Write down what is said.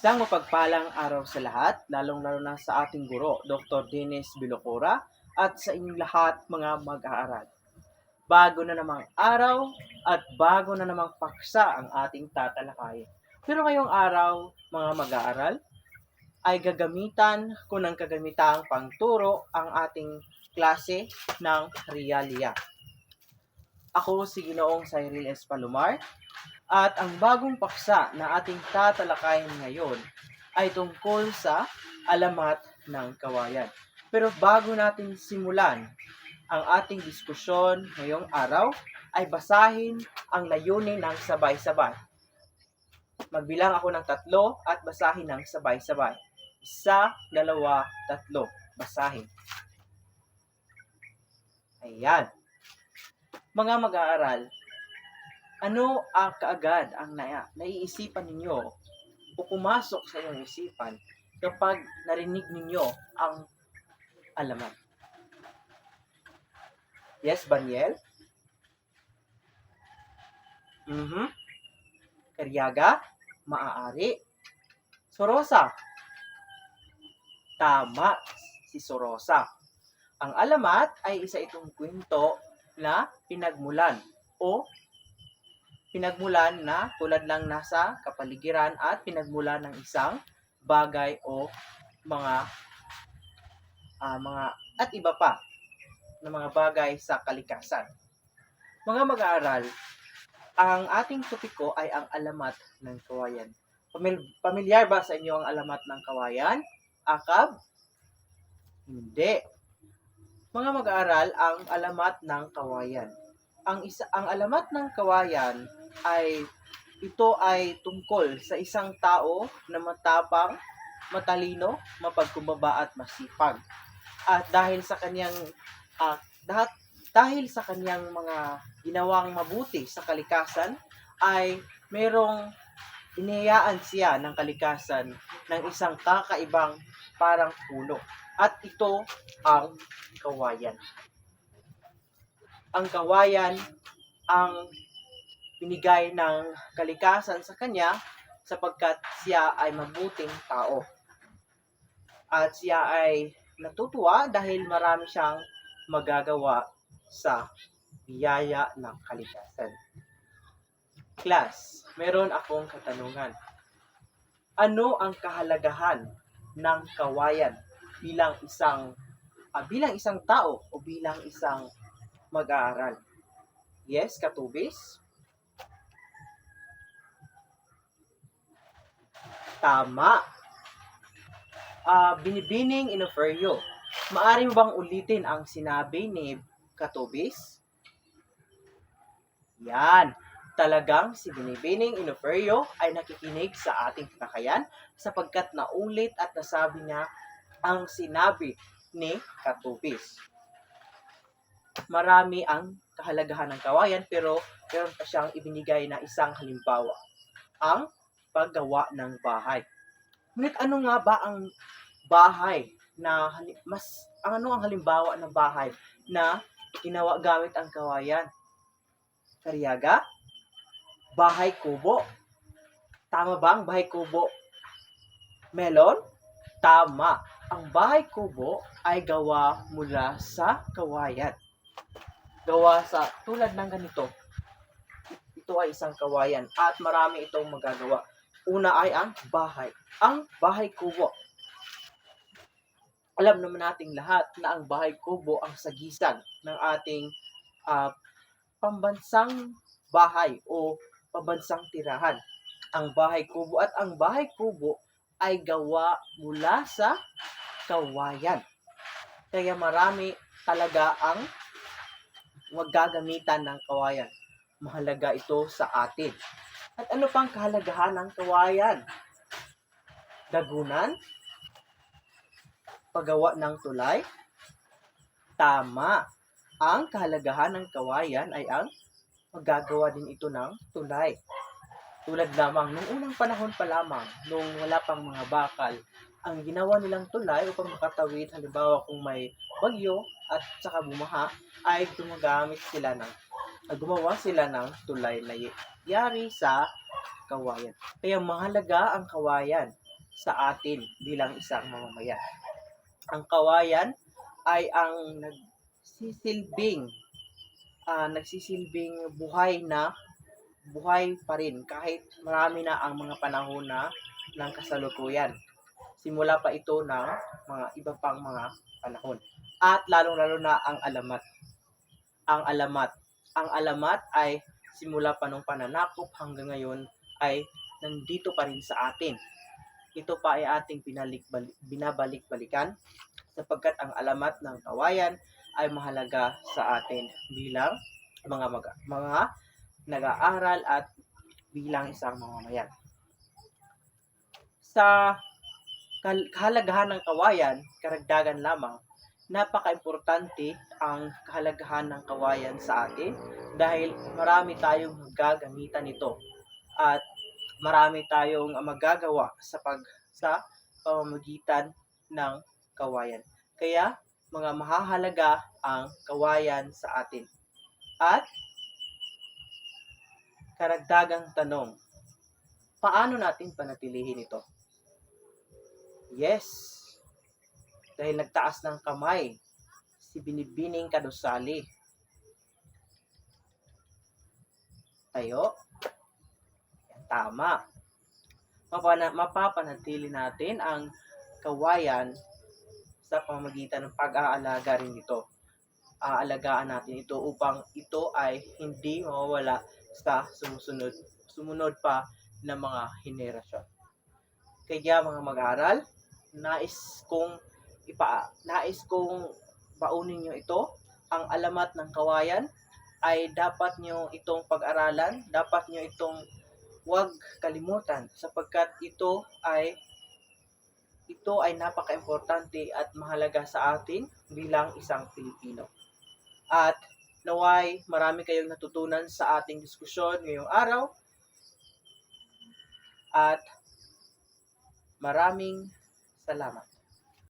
Isang mapagpalang araw sa lahat, lalong-lalo na sa ating guro, Dr. Dennis Bilocora, at sa inyong lahat mga mag-aaral. Bago na namang araw at bago na namang paksa ang ating tatalakayin. Pero ngayong araw, mga mag-aaral, ay gagamitan ko ng kagamitang pangturo ang ating klase ng realia. Ako si Ginoong Cyril S. Palomar, at ang bagong paksa na ating tatalakayin ngayon ay tungkol sa alamat ng kawayan. Pero bago natin simulan ang ating diskusyon ngayong araw, ay basahin ang layunin ng sabay-sabay. Magbilang ako ng 3 at basahin ng sabay-sabay. 1, 2, 3. Basahin. Ayan. Mga mag-aaral, ano ang kaagad ang naiisipan ninyo o pumasok sa inyong isipan kapag narinig ninyo ang alamat? Yes, Baniel? Karyaga? Maaari? Sorosa? Tama, si Sorosa. Ang alamat ay isa itong kwento na pinagmulan na tulad lang nasa kapaligiran at pinagmulan ng isang bagay o mga at iba pa na mga bagay sa kalikasan. Mga mag-aaral, ang ating topiko ay ang alamat ng kawayan. Pamilyar ba sa inyo ang alamat ng kawayan? Akab? Hindi. Mga mag-aaral, ang alamat ng kawayan. Ang alamat ng kawayan ay ito ay tungkol sa isang tao na matapang, matalino, mapagkumbaba at masipag. At dahil sa kanyang mga ginawang mabuti sa kalikasan, ay merong iniyayaan siya ng kalikasan ng isang kakaibang parang puno. At ito ang kawayan. Ang kawayan ang binigay ng kalikasan sa kanya sapagkat siya ay mabuting tao. At siya ay natutuwa dahil marami siyang magagawa sa biyaya ng kalikasan. Class, meron akong katanungan. Ano ang kahalagahan ng kawayan bilang isang tao o bilang isang mag-aaral? Yes, Katubis? Tama. Binibining Inoferio, maaari mo bang ulitin ang sinabi ni Katubis? Yan. Talagang si Binibining Inoferio ay nakikinig sa ating talakayan sapagkat naulit at nasabi niya ang sinabi ni Katubis. Marami ang kahalagahan ng kawayan pero meron pa siyang ibinigay na isang halimbawa, ang paggawa ng bahay. Ngunit ano nga ba ang bahay na ang halimbawa ng bahay na ginawa gamit ang kawayan? Karyaga? Bahay kubo. Tama ba ang bahay kubo? Melon? Tama. Ang bahay kubo ay gawa mula sa kawayan. Gawa sa tulad ng ganito. Ito ay isang kawayan at marami itong magagawa. Una ay ang bahay. Ang bahay kubo. Alam naman nating lahat na ang bahay kubo ang sagisag ng ating pambansang bahay o pambansang tirahan. Ang bahay kubo at ang bahay kubo ay gawa mula sa kawayan. Kaya marami talaga ang maggagamitan ng kawayan. Mahalaga ito sa atin. At ano pang kahalagahan ng kawayan? Dagunan? Paggawa ng tulay? Tama. Ang kahalagahan ng kawayan ay ang magagawa din ito ng tulay. Tulad lamang, nung unang panahon pa lamang, nung wala pang mga bakal, ang ginawa nilang tulay upang makatawid, halimbawa kung may bagyo at saka bumaha, ay gumawa sila ng tulay na yari sa kawayan. Kaya mahalaga ang kawayan. sa atin bilang isang mamamayan. Ang kawayan ay ang nagsisilbing buhay pa rin kahit marami na ang mga panahon na ng kasalukuyan. Simula pa ito ng mga iba pang mga panahon. At lalong-lalo na ang alamat. Ang alamat. Ang alamat ay simula pa nung pananakop hanggang ngayon ay nandito pa rin sa atin. Ito pa ay ating binabalik-balikan sapagkat ang alamat ng kawayan ay mahalaga sa atin bilang mga nag-aaral at bilang isang mamamayan. Sa kahalagahan ng kawayan, karagdagan lamang, napaka-importante ang kahalagahan ng kawayan sa atin dahil marami tayong gagamitan nito at marami tayong magagawa sa pamamagitan ng kawayan. Kaya mga mahahalaga ang kawayan sa atin. At karagdagang tanong, paano natin panatilihin ito? Yes, dahil nagtaas ng kamay si Binibining Kadusali. Tayo, yan, tama. Mapapanatili natin ang kawayan sa pamamagitan ng pag-aalaga rin ito. Aalagaan natin ito upang ito ay hindi mawawala sa sumunod pa na mga henerasyon. Kaya mga mag-aaral, nais kong baunin nyo ito. Ang alamat ng kawayan ay dapat nyo itong pag-aralan, dapat nyo itong huwag kalimutan sapagkat ito ay napaka-importante at mahalaga sa atin bilang isang Pilipino. At naway marami kayong natutunan sa ating diskusyon ngayong araw at maraming salamat.